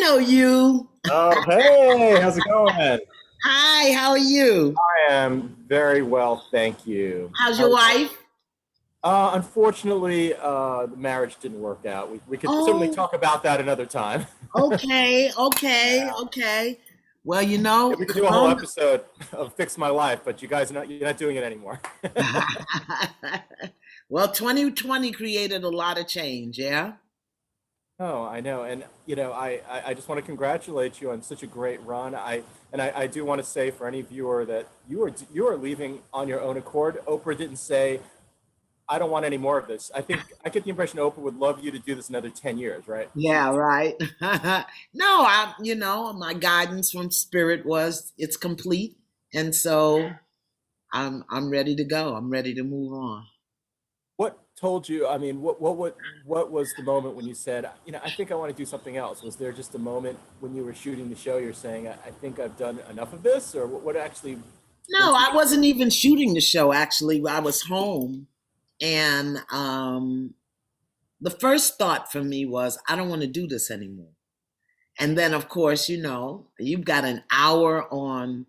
know you. Oh, hey, how's it going? Hi, how are you? I am very well, thank you. How's your wife? Unfortunately, the marriage didn't work out. We could certainly Oh, talk about that another time. okay, okay, Yeah. okay. Well, Yeah, we could do a whole episode of Fix My Life, but you're not doing it anymore. well, 2020 created a lot of change, yeah? Oh, I know, and I just want to congratulate you on such a great run. I do want to say for any viewer that you are leaving on your own accord. Oprah didn't say, I don't want any more of this. I think I get the impression Oprah would love you to do this another 10 years, right? Yeah, right. No, my guidance from spirit was it's complete. And so I'm ready to go. I'm ready to move on. What told you, I mean, what was the moment when you said, I think I want to do something else? Was there just a moment when you were shooting the show, you're saying, I think I've done enough of this? Or what actually No, went through I your wasn't even shooting the show actually. I was home and the first thought for me was I don't want to do this anymore. And then of course, you've got an hour on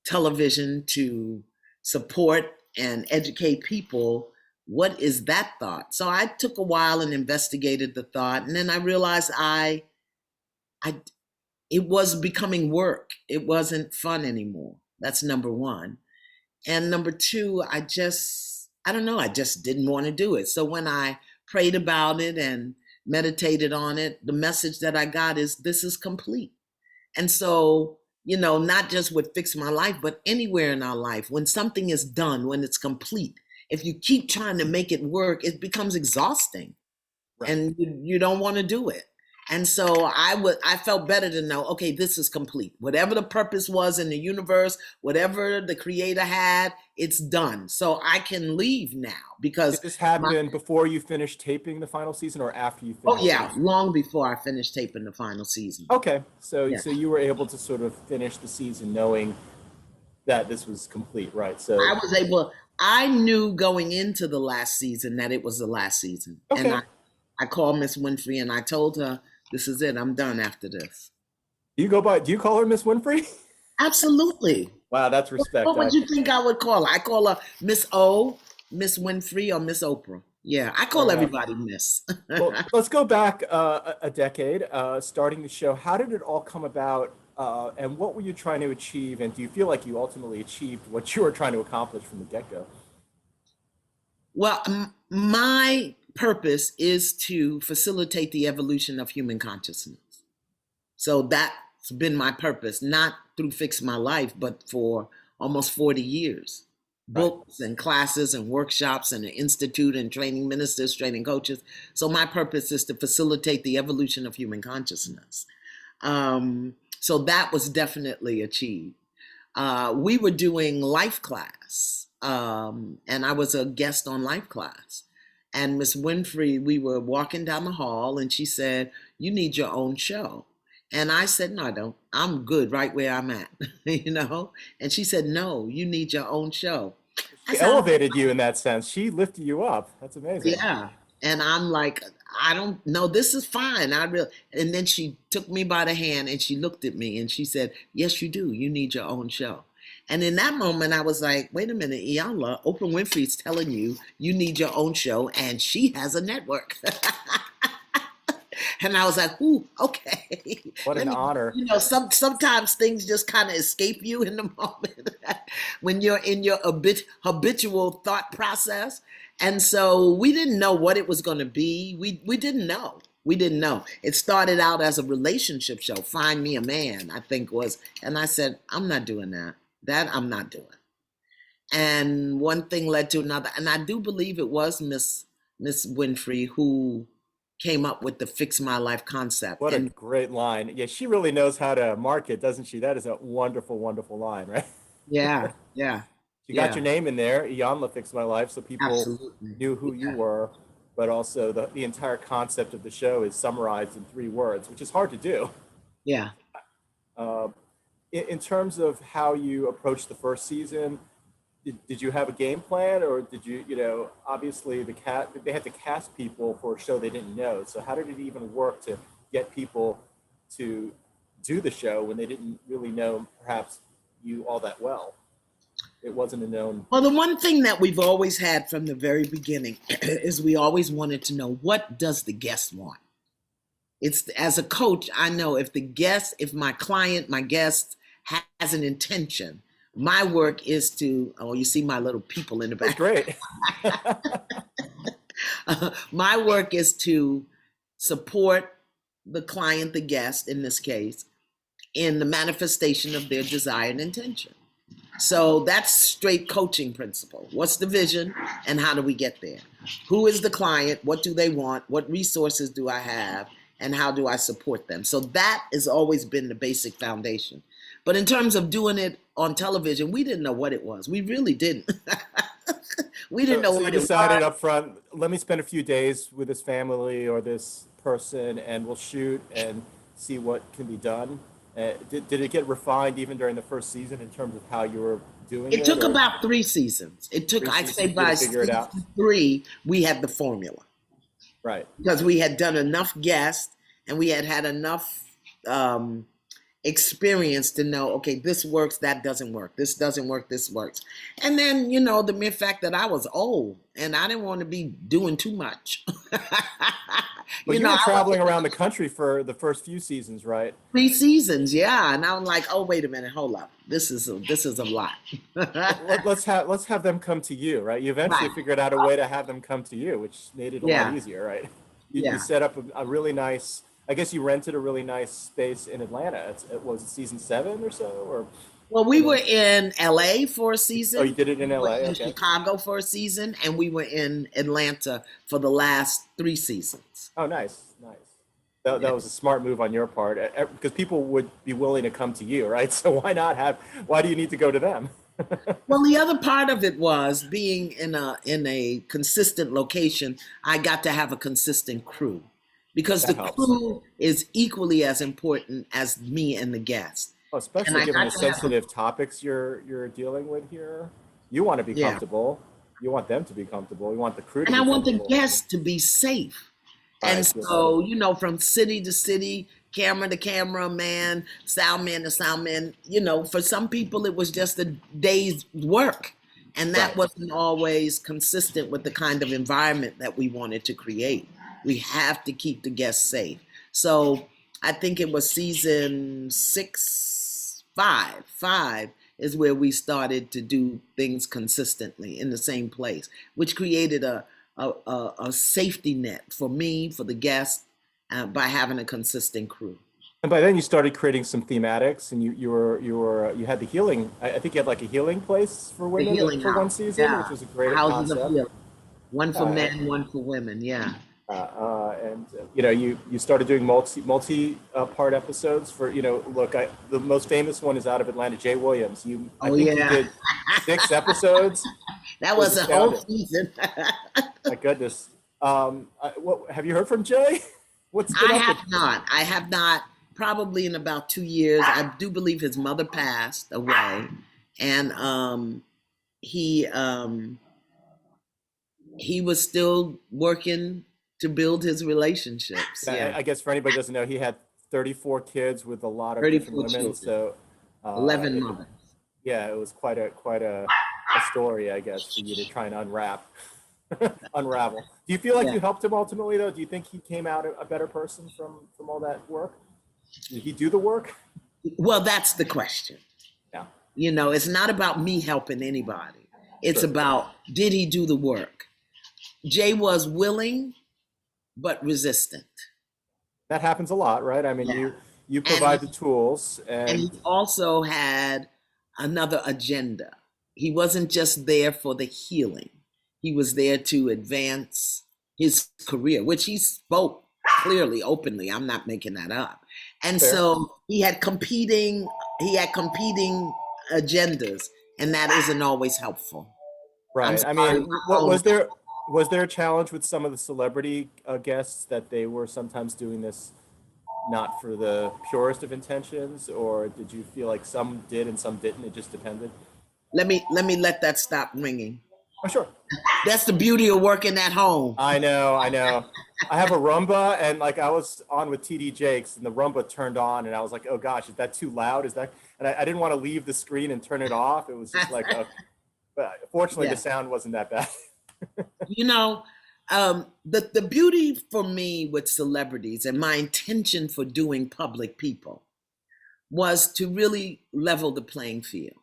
television to support and educate people. What is that thought? So I took a while and investigated the thought, and then I realized I it was becoming work. It wasn't fun anymore. That's number one. And number two, I don't know, I just didn't want to do it. So when I prayed about it and meditated on it, the message that I got is this is complete. And so, not just with Fix My Life, but anywhere in our life, when something is done, when it's complete, if you keep trying to make it work, it becomes exhausting right. and you don't want to do it. And so I felt better to know, okay, this is complete. Whatever the purpose was in the universe, whatever the creator had, it's done. So I can leave now because Did this my happen before you finished taping the final season or after you oh finished yeah, taping? long before I finished taping the final season. Okay, so Yeah. so you were able to sort of finish the season knowing that this was complete, right? So, I was able I knew going into the last season that it was the last season. And okay. I called Miss Winfrey and I told her, this is it, I'm done after this. Do you call her Miss Winfrey? Absolutely. Wow, that's What respect. would you think I would call her? I call her Miss O, Miss Winfrey, or Miss Oprah. Yeah, I Fair call enough. everybody Miss. Well, let's go back a decade, starting the show. How did it all come about, and what were you trying to achieve? And do you feel like you ultimately achieved what you were trying to accomplish from the get-go? Well, my purpose is to facilitate the evolution of human consciousness. So that's been my purpose, not through Fix My Life, but for almost 40 years. Right. Books and classes and workshops and an institute and training ministers, training coaches. So my purpose is to facilitate the evolution of human consciousness. So that was definitely achieved. We were doing life class, and I was a guest on life class. And Miss Winfrey, we were walking down the hall, and she said, "You need your own show." And I said, "No, I don't. I'm good right where I'm at," you know. And she said, "No, you need your own show." I She said, elevated you in that sense. She lifted you up. That's amazing. yeah. And I'm like, I don't know, this is fine. I really, and then she took me by the hand and she looked at me and she said, yes, you do. You need your own show. And in that moment, I was like, wait a minute, Iyanla, Oprah Winfrey's telling you you need your own show and she has a network. And I was like, ooh, okay. What Let an me, honor. sometimes things just kind of escape you in the moment when you're in your habitual thought process. And so we didn't know what it was going to be. We didn't know. We didn't know. It started out as a relationship show. Find me a man, I think was. And I said, I'm not doing that. That I'm not doing. And one thing led to another. And I do believe it was Miss Winfrey who came up with the Fix My Life concept. What a And great line. Yeah, she really knows how to market, doesn't she? That is a wonderful, wonderful line, right? yeah, yeah, She got yeah, your name in there. Iyanla fixed my life, so people absolutely. knew who you Yeah, were. But also, the entire concept of the show is summarized in 3 words, which is hard to do. yeah. Uh, in terms of how you approached the first season, did you have a game plan, or did obviously they had to cast people for a show they didn't know. So how did it even work to get people to do the show when they didn't really know perhaps you all that well? It wasn't a known. Well, the one thing that we've always had from the very beginning is we always wanted to know, what does the guest want? It's, as a coach, I know if my client, my guest has an intention, my work is to, oh, you see my little people in the back. That's great. My work is to support the client, the guest in this case, in the manifestation of their desire and intention. So that's straight coaching principle. What's the vision and how do we get there? Who is the client? What do they want? What resources do I have? And how do I support them? So that has always been the basic foundation. But in terms of doing it on television, we didn't know what it was. We really didn't. We didn't know what it was. So you decided up front, let me spend a few days with this family or this person and we'll shoot and see what can be done. Did it get refined even during the first season in terms of how you were doing it? It took about 3 seasons. It took, I'd say by season 3, we had the formula. Right. Because we had done enough guests and we had had enough experience to know, okay, this works, that doesn't work. This doesn't work, this works. And then, the mere fact that I was old and I didn't want to be doing too much. But you were traveling around the country for the first few seasons, right? 3 seasons, yeah. And I'm like, oh, wait a minute, hold up. This is a lot. Let's have them come to you, right? You eventually figured out a way to have them come to you, which made it a lot easier, right? You set up a really nice, I guess you rented a really nice space in Atlanta. It was season 7 or so, or? Well, we were in LA for a season. Oh, you did it in LA? In Chicago for a season, and we were in Atlanta for the last 3 seasons. Oh, nice. That was a smart move on your part, because people would be willing to come to you, right? So why do you need to go to them? Well, the other part of it was being in a consistent location. I got to have a consistent crew, because the crew is equally as important as me and the guest. Oh, especially given the sensitive topics you're dealing with here. You want to be comfortable. You want them to be comfortable. You want the crew to be comfortable. And I want the guests to be safe. And so, from city to city, camera to camera, sound man to sound man, for some people it was just a day's work. And that wasn't always consistent with the kind of environment that we wanted to create. We have to keep the guests safe. So I think it was season 5 is where we started to do things consistently in the same place, which created a safety net for me, for the guests, by having a consistent crew. And by then you started creating some thematics, and you had the healing. I think you had like a healing place for women for one season, which was a great concept. One for men, one for women. Yeah. And you started doing multi part episodes for the most famous one is out of Atlanta, Jay Williams. I think you did 6 episodes. That was a whole season. My goodness. Have you heard from Jay? I have not. Probably in about 2 years. I do believe his mother passed away, and he was still working to build his relationships. I guess for anybody who doesn't know, he had 34 kids with a lot of different women. Children. So 11 mothers. Yeah, it was quite a story, I guess, for you to try and unravel. Do you feel like you helped him ultimately, though? Do you think he came out a better person from all that work? Did he do the work? Well, that's the question. Yeah. It's not about me helping anybody. It's about, did he do the work? Jay was willing, but resistant. That happens a lot, right? I mean, you provide the tools. And he also had another agenda. He wasn't just there for the healing. He was there to advance his career, which he spoke clearly, openly. I'm not making that up. And so he had competing agendas, and that isn't always helpful. Right. I mean, was there a challenge with some of the celebrity guests that they were sometimes doing this not for the purest of intentions, or did you feel like some did and some didn't? It just depended. Let me let that stop ringing. Oh, sure. That's the beauty of working at home. I know. I have a Roomba, and like I was on with TD Jakes, and the Roomba turned on, and I was like, "Oh gosh, is that too loud? Is that?" And I didn't want to leave the screen and turn it off. It was just like, but fortunately, the Yeah. sound wasn't that bad. You know, the beauty for me with celebrities and my intention for doing public people was to really level the playing field.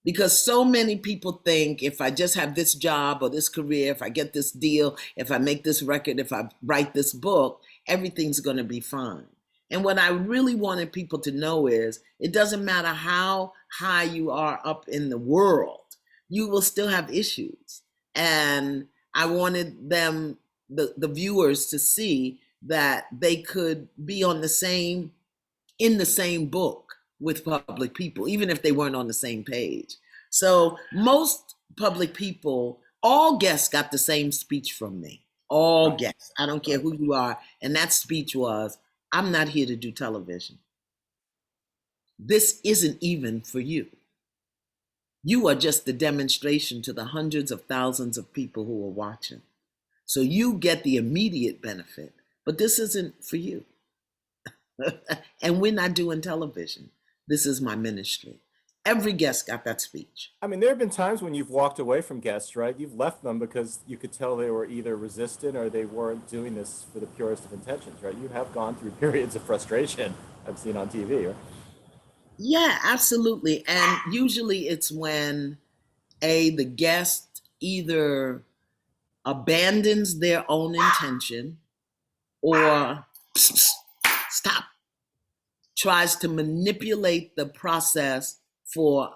Because so many people think if I just have this job or this career, if I get this deal, if I make this record, if I write this book, everything's going to be fine. And what I really wanted people to know is it doesn't matter how high you are up in the world, you will still have issues. And I wanted them, the viewers, to see that they could be on the same in the same book with public people, even if they weren't on the same page. So most public people, all guests got the same speech from me. All Right, guests. I don't care right. who you are. And that speech was, I'm not here to do television. This isn't even for you. You are just the demonstration to the hundreds of thousands of people who are watching. So you get the immediate benefit, but this isn't for you. And we're not doing television. This is my ministry. Every guest got that speech. I mean, there have been times when you've walked away from guests, right? You've left them because you could tell they were either resistant or they weren't doing this for the purest of intentions, right? You have gone through periods of frustration I've seen on TV, right? Yeah, absolutely. And usually it's when the guest either abandons their own intention or stop, tries to manipulate the process for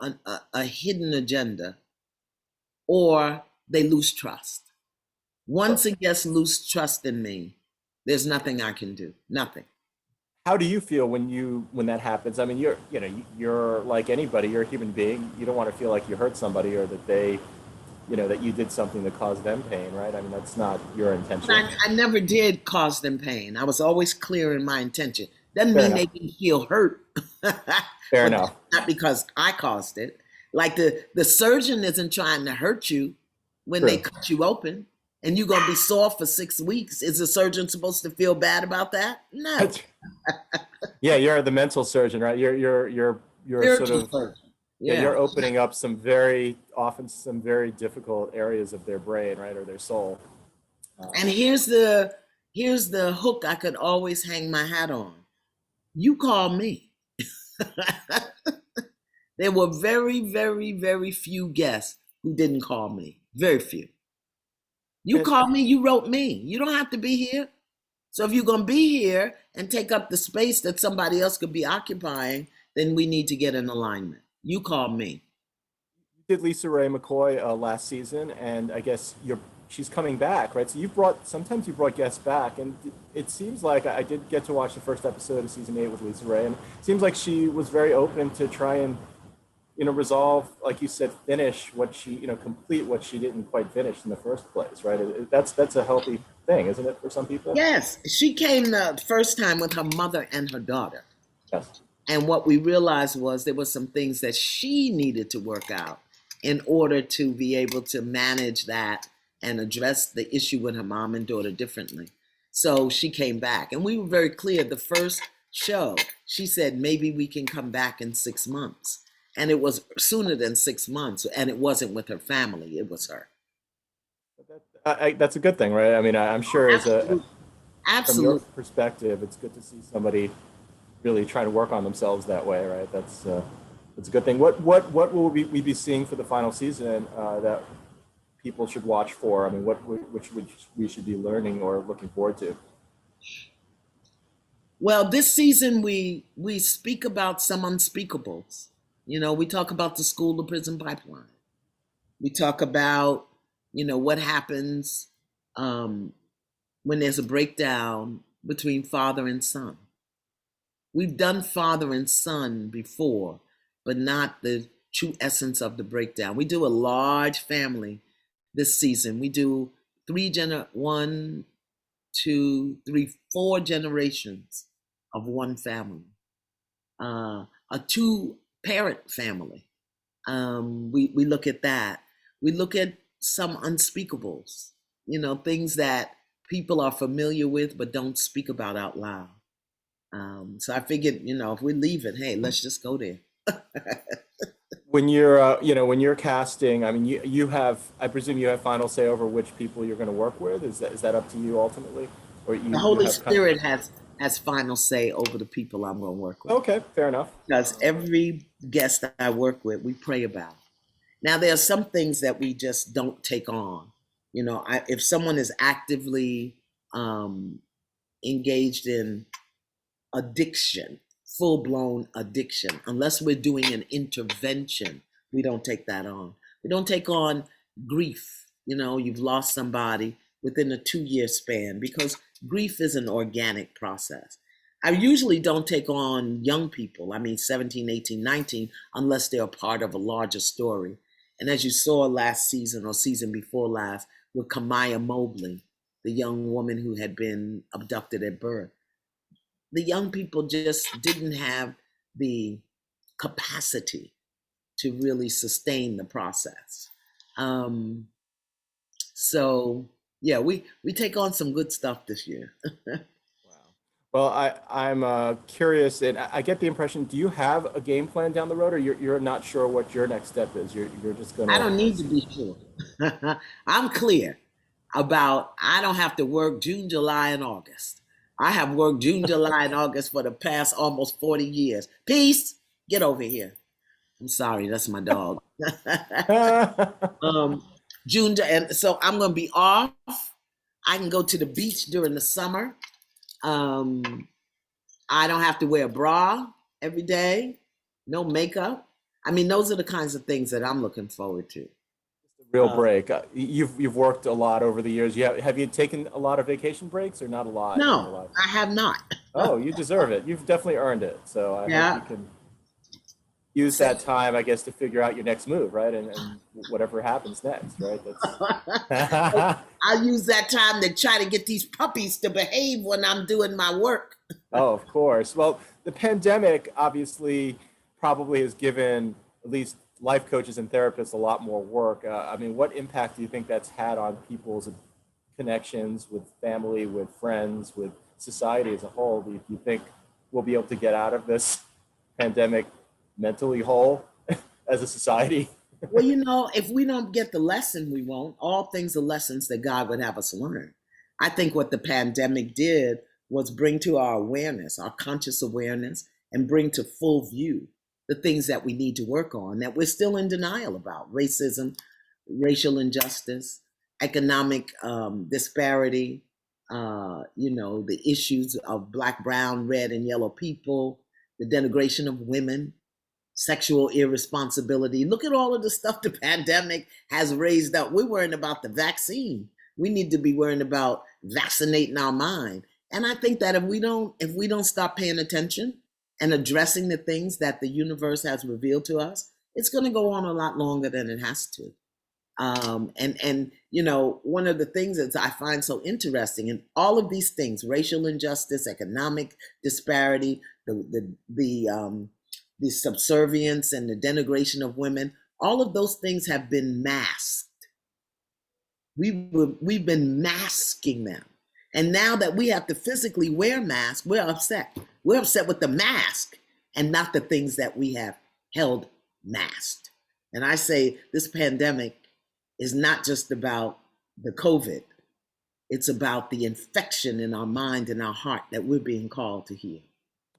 a hidden agenda, or they lose trust. Sure. Once a guest loses trust in me, there's nothing I can do. Nothing. How do you feel when that happens? I mean, you're like anybody. You're a human being. You don't want to feel like you hurt somebody or that they, that you did something that caused them pain, right? I mean, that's not your But intention. I never did cause them pain. I was always clear in my intention. Doesn't Fair mean they enough. didn't feel hurt, Fair but enough. not because I caused it. Like the surgeon isn't trying to hurt you when they True. cut you open, and you're gonna be sore for 6 weeks. Is the surgeon supposed to feel bad about that? No. Yeah, you're the mental surgeon, right? You're sort Spiritual of, surgeon. yeah, Yeah. you're opening up some very difficult areas of their brain, right, or their soul. And here's the hook I could always hang my hat on. You call me. There were very, very, very few guests who didn't call me. Very few. You And called me, you wrote me. You don't have to be here. So if you're going to be here and take up the space that somebody else could be occupying, then we need to get in alignment. You call me. you did Lisa Ray McCoy last season, and I guess she's coming back, right? So sometimes you brought guests back, and it seems like I did get to watch the first episode of season 8 with Lisa Ray, and it seems like she was very open to try and resolve, like you said, finish what she, complete what she didn't quite finish in the first place, right? That's a healthy thing, isn't it, for some people? Yes, she came the first time with her mother and her daughter. Yes. And what we realized was there were some things that she needed to work out in order to be able to manage that and address the issue with her mom and daughter differently. So she came back. And we were very clear the first show, she said, maybe we can come back in 6 months. And it was sooner than 6 months. And it wasn't with her family, it was her. That's a good thing, right? I mean, I'm sure Absolutely. from your Absolutely. perspective, it's good to see somebody really trying to work on themselves that way, right? That's a good thing. What will we be seeing for the final season that people should watch for? I mean, which we should be learning or looking forward to? Well, this season we speak about some unspeakables. We talk about the school to prison pipeline. We talk about, what happens um, when there's a breakdown between father and son. We've done father and son before, but not the true essence of the breakdown. We do a large family this season. We do one, two, three, 4 generations of one family, a two-parent family. We look at that. We look at some unspeakables, things that people are familiar with but don't speak about out loud. So I figured, if we're leaving, hey, let's just go there. When you're, when you're casting, I mean, you have, I presume you have final say over which people you're going to work with. Is that up to you ultimately, or The you Holy have kind of? Spirit has final say over the people I'm going to work with. Okay, fair enough. Because every guest that I work with, we pray about. Now, there are some things that we just don't take on. If someone is actively um, engaged in addiction, full blown addiction, unless we're doing an intervention, we don't take that on. We don't take on grief. You've lost somebody within a 2-year span, because grief is an organic process. I usually don't take on young people, I mean 17, 18, 19, unless they're a part of a larger story. And as you saw last season or season before last with Kamaya Mobley, the young woman who had been abducted at birth, the young people just didn't have the capacity to really sustain the process. Um, so yeah, we take on some good stuff this year. Wow. Well, I'm curious, and I get the impression. Do you have a game plan down the road, or you're not sure what your next step is? You're just I gonna don't need to see. be sure. I'm clear about I don't have to work June, July, and August. I have worked June, July, and August for the past almost 40 years. Peace, get over here. I'm sorry, that's my dog. um, and so I'm going to be off. I can go to the beach during the summer. Um, I don't have to wear a bra every day, no makeup. I mean, those are the kinds of things that I'm looking forward to. Real Uh, break. You've worked a lot over the years. Have you taken a lot of vacation breaks, or not a lot in your no, life? I have not. Oh, you deserve it. You've definitely earned it. So I hope you Yeah. can use So, that time, I guess, to figure out your next move, right? And whatever happens next, right? That's I use that time to try to get these puppies to behave when I'm doing my work. Oh, of course. Well, the pandemic obviously probably has given at least life coaches and therapists a lot more work. I mean, what impact do you think that's had on people's connections with family, with friends, with society as a whole? Do you think we'll be able to get out of this pandemic mentally whole as a society? Well, if we don't get the lesson, we won't. All things are lessons that God would have us learn. I think what the pandemic did was bring to our awareness, our conscious awareness, and bring to full view the things that we need to work on that we're still in denial about: racism, racial injustice, economic disparity, the issues of black, brown, red, and yellow people, the denigration of women, sexual irresponsibility. Look at all of the stuff the pandemic has raised up. We're worrying about the vaccine. We need to be worrying about vaccinating our mind. And I think that if we don't stop paying attention and addressing the things that the universe has revealed to us, it's going to go on a lot longer than it has to. And one of the things that I find so interesting in all of these things: racial injustice, economic disparity, the subservience and the denigration of women, all of those things have been masked. We've been masking them. And now that we have to physically wear masks, we're upset. We're upset with the mask and not the things that we have held masked. And I say this pandemic is not just about the COVID, it's about the infection in our mind and our heart that we're being called to heal.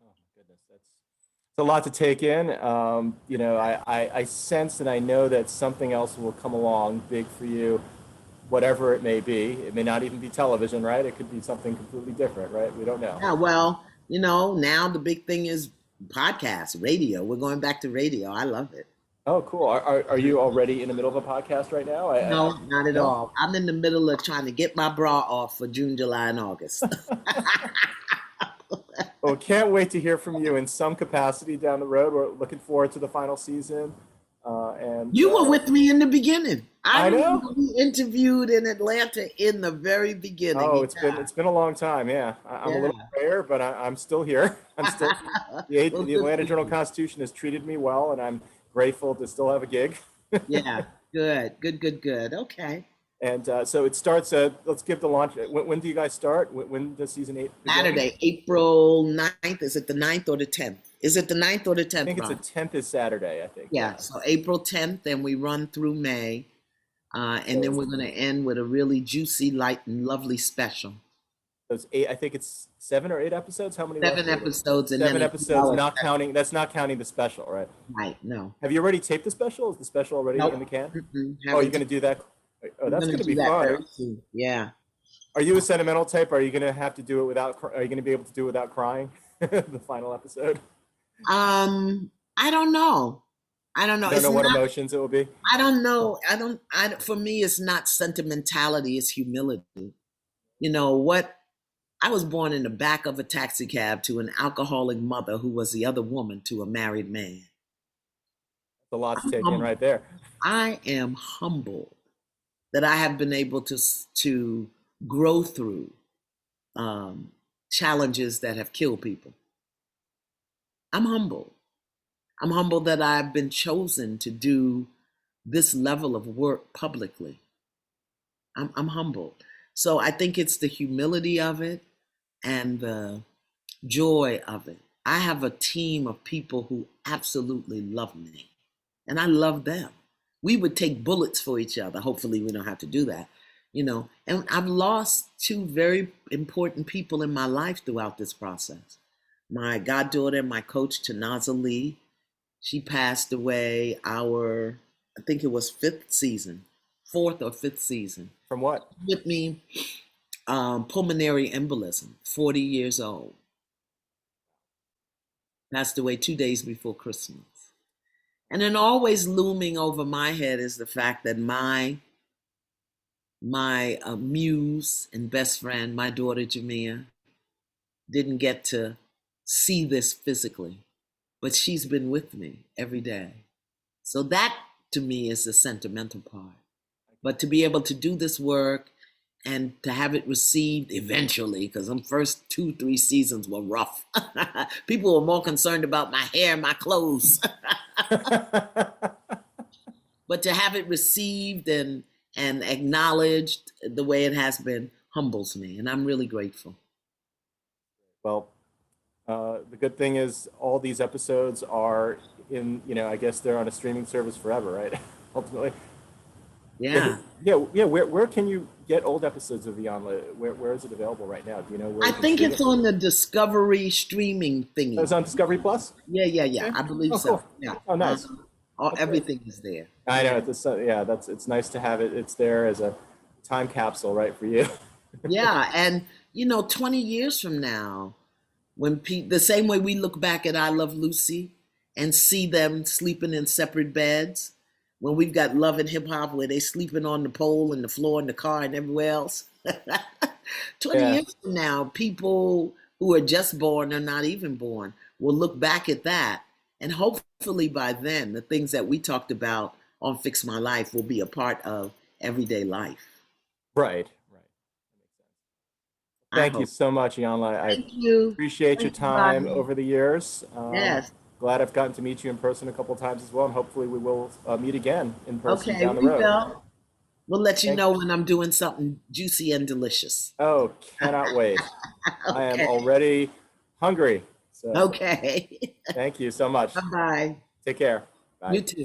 Oh my goodness, that's a lot to take in. I sense and I know that something else will come along big for you, whatever it may be. It may not even be television, right? It could be something completely different, right? We don't know. Yeah, well, now the big thing is podcast, radio. We're going back to radio. I love it. Oh, cool. Are you already in the middle of a podcast right now? No, not at No? all. I'm in the middle of trying to get my bra off for June, July, and August. Well, can't wait to hear from you in some capacity down the road. We're looking forward to the final season. And You were with me in the beginning. I I know. remember we interviewed in Atlanta in the very beginning. Oh, it's been a long time. Yeah, I'm a Yeah. little rare, but I'm still here. I'm still Well, the good for Atlanta Journal you. Constitution has treated me well, and I'm grateful to still have a gig. Yeah, good, good, good, good. Okay. And so it starts. Let's give the launch. When do you guys start? When does season 8 begin? Saturday, April 9th. Is it the 9th or the 10th? Is it the 9th or the I 10th, think it's the Ron? 10th is Saturday. I think. Yeah, Yeah. so April 10th, and we run through May. And So then we're going to end with a really juicy, light, and lovely special. those 8. I think it's 7 or 8 episodes. How many left? 7 episodes, and then Seven a episodes. 2 hour Not special. counting. That's not counting the special, right? Right, no. Have you already taped the special? Is the special already in Nope. the can? Oh, you're Haven't. gonna do that. Oh, We're that's going to gonna be do that fun. very soon. Yeah. Are you a sentimental type? Are you gonna have to do it without? Are you gonna be able to do it without crying? The final episode. I don't know. I don't You know. don't It's know what not. emotions it will be. I don't know. I don't. I For me, it's not sentimentality. It's humility. You know what? I was born in the back of a taxi cab to an alcoholic mother who was the other woman to a married man. It's a lot to I'm take in humble. right there. I am humbled that I have been able to grow through um, challenges that have killed people. I'm humbled. I'm humbled that I've been chosen to do this level of work publicly. I'm humbled. So I think it's the humility of it and the joy of it. I have a team of people who absolutely love me, and I love them. We would take bullets for each other. Hopefully, we don't have to do that, you know. And I've lost two very important people in my life throughout this process. My goddaughter and my coach, Tanaza Lee, she passed away I think it was fifth season, fourth or fifth season, From what? with me, pulmonary embolism, 40 years old. Passed away 2 days before Christmas. And then always looming over my head is the fact that my muse and best friend, my daughter Jamia, didn't get to see this physically, but she's been with me every day. So that to me is the sentimental part. But to be able to do this work and to have it received eventually, because them first 2, 3 seasons were rough. People were more concerned about my hair and my clothes. But to have it received and acknowledged the way it has been humbles me, and I'm really grateful. Well, the good thing is all these episodes are in. I guess they're on a streaming service forever, right? Ultimately. Yeah. Yeah. Where can you get old episodes of Iyanla? Where is it available right now? Do you know where I you can think stream it's it? on the Discovery streaming Oh, thingy. it's on Discovery Plus. Yeah. Okay. I believe Oh, so. cool. Yeah. Oh, nice. That's great. Everything is there. I know. Yeah. It's nice to have it. It's there as a time capsule, right, for you. Yeah. And, 20 years from now, when the same way we look back at I Love Lucy and see them sleeping in separate beds, when we've got Love and Hip Hop where they sleeping on the pole and the floor in the car and everywhere else. 20 Yeah. years from now, people who are just born or not even born will look back at that. And hopefully by then, the things that we talked about on Fix My Life will be a part of everyday life. Right. Right. I Thank you hope. so much, Iyanla. I Thank you. appreciate your Thank you, time Rodney. over the years. Yes. Glad I've gotten to meet you in person a couple times as well, and hopefully we will meet again in person Okay, down the we road. will. We'll let you Thank. know when I'm doing something juicy and delicious. Oh, cannot wait. I am Okay. already hungry. So Okay. thank you so much. Bye-bye. Take care. You Bye. too.